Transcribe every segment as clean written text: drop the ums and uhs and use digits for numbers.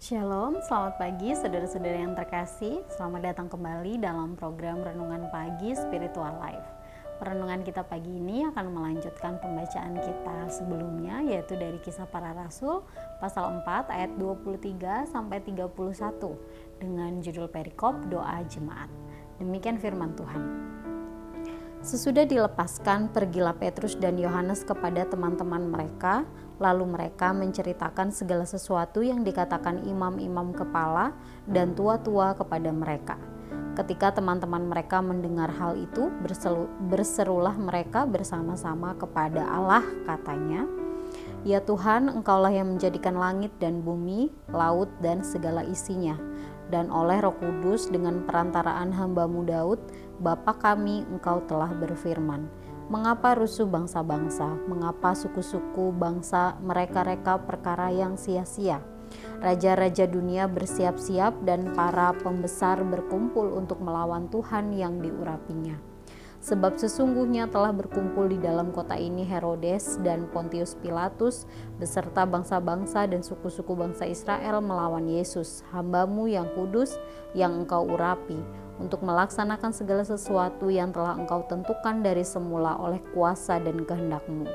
Shalom, selamat pagi saudara-saudara yang terkasih. Selamat datang kembali dalam program Renungan Pagi Spiritual Life. Perenungan kita pagi ini akan melanjutkan pembacaan kita sebelumnya, yaitu dari Kisah Para Rasul pasal 4 ayat 23 sampai 31 dengan judul perikop doa jemaat. Demikian firman Tuhan. Sesudah dilepaskan, pergilah Petrus dan Yohanes kepada teman-teman mereka. Lalu mereka menceritakan segala sesuatu yang dikatakan imam-imam kepala dan tua-tua kepada mereka. Ketika teman-teman mereka mendengar hal itu, berserulah mereka bersama-sama kepada Allah, katanya, "Ya Tuhan, Engkaulah yang menjadikan langit dan bumi, laut dan segala isinya. Dan oleh Roh Kudus dengan perantaraan hamba-Mu Daud, Bapa kami, Engkau telah berfirman, mengapa rusuh bangsa-bangsa, mengapa suku-suku bangsa mereka-reka perkara yang sia-sia? Raja-raja dunia bersiap-siap dan para pembesar berkumpul untuk melawan Tuhan yang diurapinya. Sebab sesungguhnya telah berkumpul di dalam kota ini Herodes dan Pontius Pilatus beserta bangsa-bangsa dan suku-suku bangsa Israel melawan Yesus, hamba-Mu yang kudus, yang Engkau urapi, untuk melaksanakan segala sesuatu yang telah Engkau tentukan dari semula oleh kuasa dan kehendak-Mu.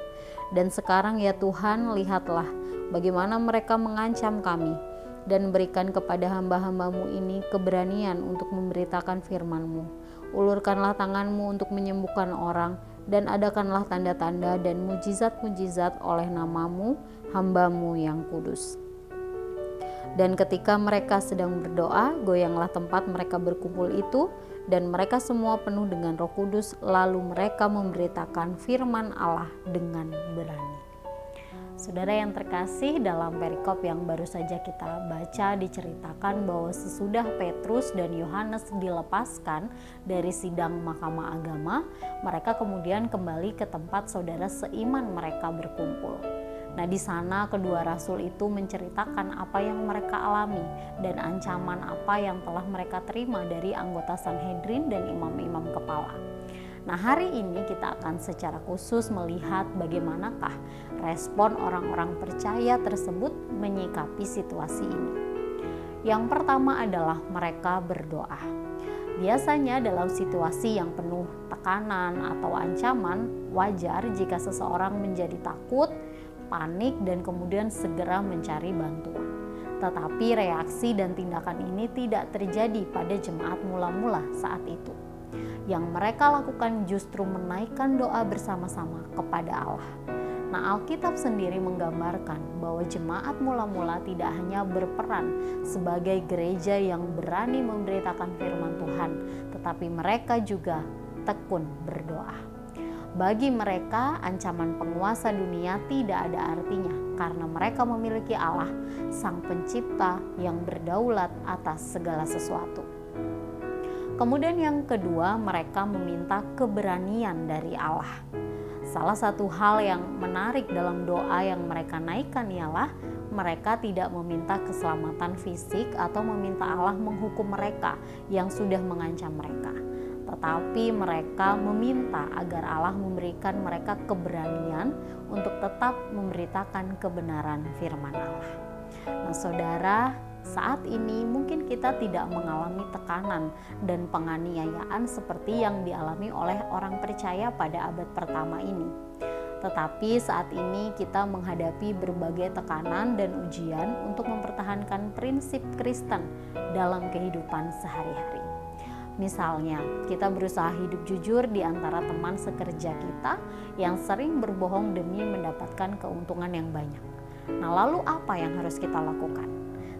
Dan sekarang ya Tuhan, lihatlah bagaimana mereka mengancam kami, dan berikan kepada hamba-hamba-Mu ini keberanian untuk memberitakan firman-Mu. Ulurkanlah tangan-Mu untuk menyembuhkan orang, dan adakanlah tanda-tanda dan mujizat-mujizat oleh nama-Mu, hamba-Mu yang kudus." Dan ketika mereka sedang berdoa, goyanglah tempat mereka berkumpul itu, dan mereka semua penuh dengan Roh Kudus, lalu mereka memberitakan firman Allah dengan berani. Saudara yang terkasih, dalam perikop yang baru saja kita baca diceritakan bahwa sesudah Petrus dan Yohanes dilepaskan dari sidang Mahkamah Agama, mereka kemudian kembali ke tempat saudara seiman mereka berkumpul. Nah, di sana kedua rasul itu menceritakan apa yang mereka alami dan ancaman apa yang telah mereka terima dari anggota Sanhedrin dan imam-imam kepala. Nah, hari ini kita akan secara khusus melihat bagaimanakah respon orang-orang percaya tersebut menyikapi situasi ini. Yang pertama adalah mereka berdoa. Biasanya dalam situasi yang penuh tekanan atau ancaman, wajar jika seseorang menjadi takut, panik, dan kemudian segera mencari bantuan. Tetapi reaksi dan tindakan ini tidak terjadi pada jemaat mula-mula saat itu. Yang mereka lakukan justru menaikkan doa bersama-sama kepada Allah. Nah, Alkitab sendiri menggambarkan bahwa jemaat mula-mula tidak hanya berperan sebagai gereja yang berani memberitakan firman Tuhan, tetapi mereka juga tekun berdoa. Bagi mereka, ancaman penguasa dunia tidak ada artinya karena mereka memiliki Allah, Sang Pencipta yang berdaulat atas segala sesuatu. Kemudian yang kedua, mereka meminta keberanian dari Allah. Salah satu hal yang menarik dalam doa yang mereka naikkan ialah mereka tidak meminta keselamatan fisik atau meminta Allah menghukum mereka yang sudah mengancam mereka. Tetapi mereka meminta agar Allah memberikan mereka keberanian untuk tetap memberitakan kebenaran firman Allah. Nah, saudara, saat ini mungkin kita tidak mengalami tekanan dan penganiayaan seperti yang dialami oleh orang percaya pada abad pertama ini. Tetapi saat ini kita menghadapi berbagai tekanan dan ujian untuk mempertahankan prinsip Kristen dalam kehidupan sehari-hari. Misalnya, kita berusaha hidup jujur di antara teman sekerja kita yang sering berbohong demi mendapatkan keuntungan yang banyak. Nah, lalu apa yang harus kita lakukan?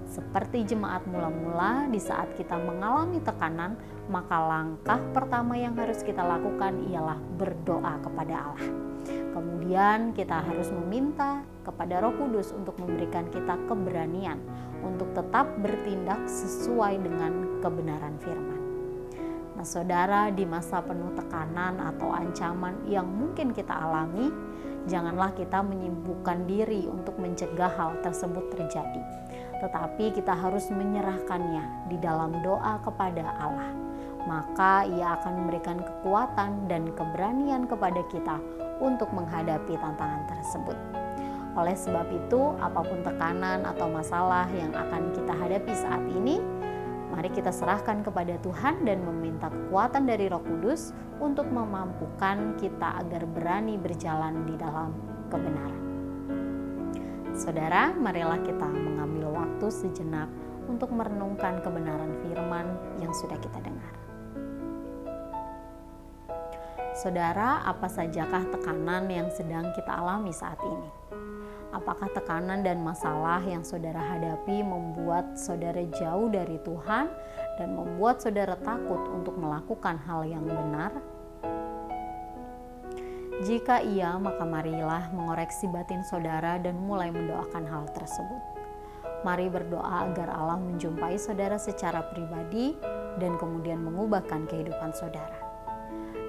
Seperti jemaat mula-mula, di saat kita mengalami tekanan, maka langkah pertama yang harus kita lakukan ialah berdoa kepada Allah. Kemudian kita harus meminta kepada Roh Kudus untuk memberikan kita keberanian untuk tetap bertindak sesuai dengan kebenaran firman. Nah, saudara, di masa penuh tekanan atau ancaman yang mungkin kita alami, janganlah kita menyibukkan diri untuk mencegah hal tersebut terjadi. Tetapi kita harus menyerahkannya di dalam doa kepada Allah. Maka Ia akan memberikan kekuatan dan keberanian kepada kita untuk menghadapi tantangan tersebut. Oleh sebab itu, apapun tekanan atau masalah yang akan kita hadapi saat ini, mari kita serahkan kepada Tuhan dan meminta kekuatan dari Roh Kudus untuk memampukan kita agar berani berjalan di dalam kebenaran. Saudara, marilah kita mengambil waktu sejenak untuk merenungkan kebenaran firman yang sudah kita dengar. Saudara, apa sajakah tekanan yang sedang kita alami saat ini? Apakah tekanan dan masalah yang saudara hadapi membuat saudara jauh dari Tuhan dan membuat saudara takut untuk melakukan hal yang benar? Jika iya, maka marilah mengoreksi batin saudara dan mulai mendoakan hal tersebut. Mari berdoa agar Allah menjumpai saudara secara pribadi dan kemudian mengubahkan kehidupan saudara.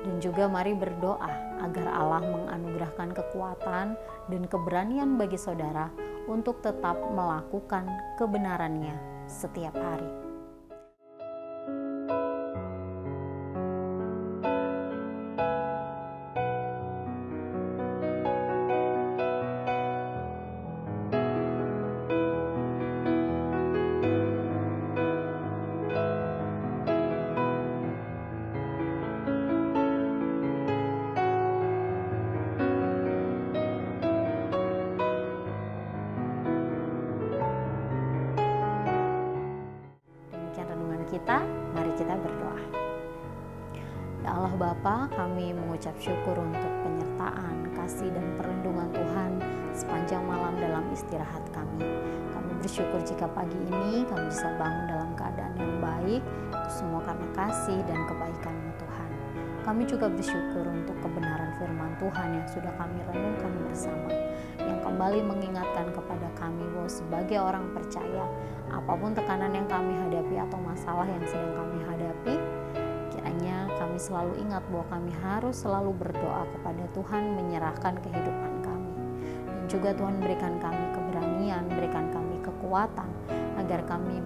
Dan juga mari berdoa agar Allah menganugerahkan kekuatan dan keberanian bagi saudara untuk tetap melakukan kebenarannya setiap hari. Kita, mari kita berdoa. Ya Allah Bapa, kami mengucap syukur untuk penyertaan, kasih dan perlindungan Tuhan sepanjang malam dalam istirahat kami. Kami bersyukur jika pagi ini kami bisa bangun dalam keadaan yang baik, itu semua karena kasih dan kebaikan-Mu Tuhan. Kami juga bersyukur untuk kebenaran firman Tuhan yang sudah kami renungkan bersama, yang kembali mengingatkan kepada kami bahwa sebagai orang percaya, apapun tekanan yang kami hadapi atau masalah yang sedang kami hadapi, kiranya kami selalu ingat bahwa kami harus selalu berdoa kepada Tuhan, menyerahkan kehidupan kami. Dan juga Tuhan berikan kami keberanian, berikan kami kekuatan agar kami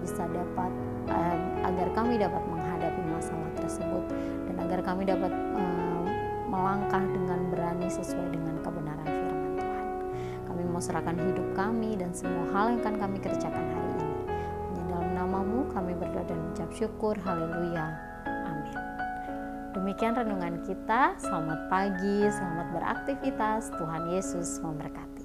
dapat menghadapi masalah tersebut dan agar kami dapat melangkah dengan berani sesuai dengan kebenaran firman Tuhan. Kami mau serahkan hidup kami dan semua hal yang akan kami kerjakan hari ini. Hanya dalam nama-Mu kami berdoa dan mengucap syukur. Haleluya. Amin. Demikian renungan kita. Selamat pagi, selamat beraktivitas. Tuhan Yesus memberkati.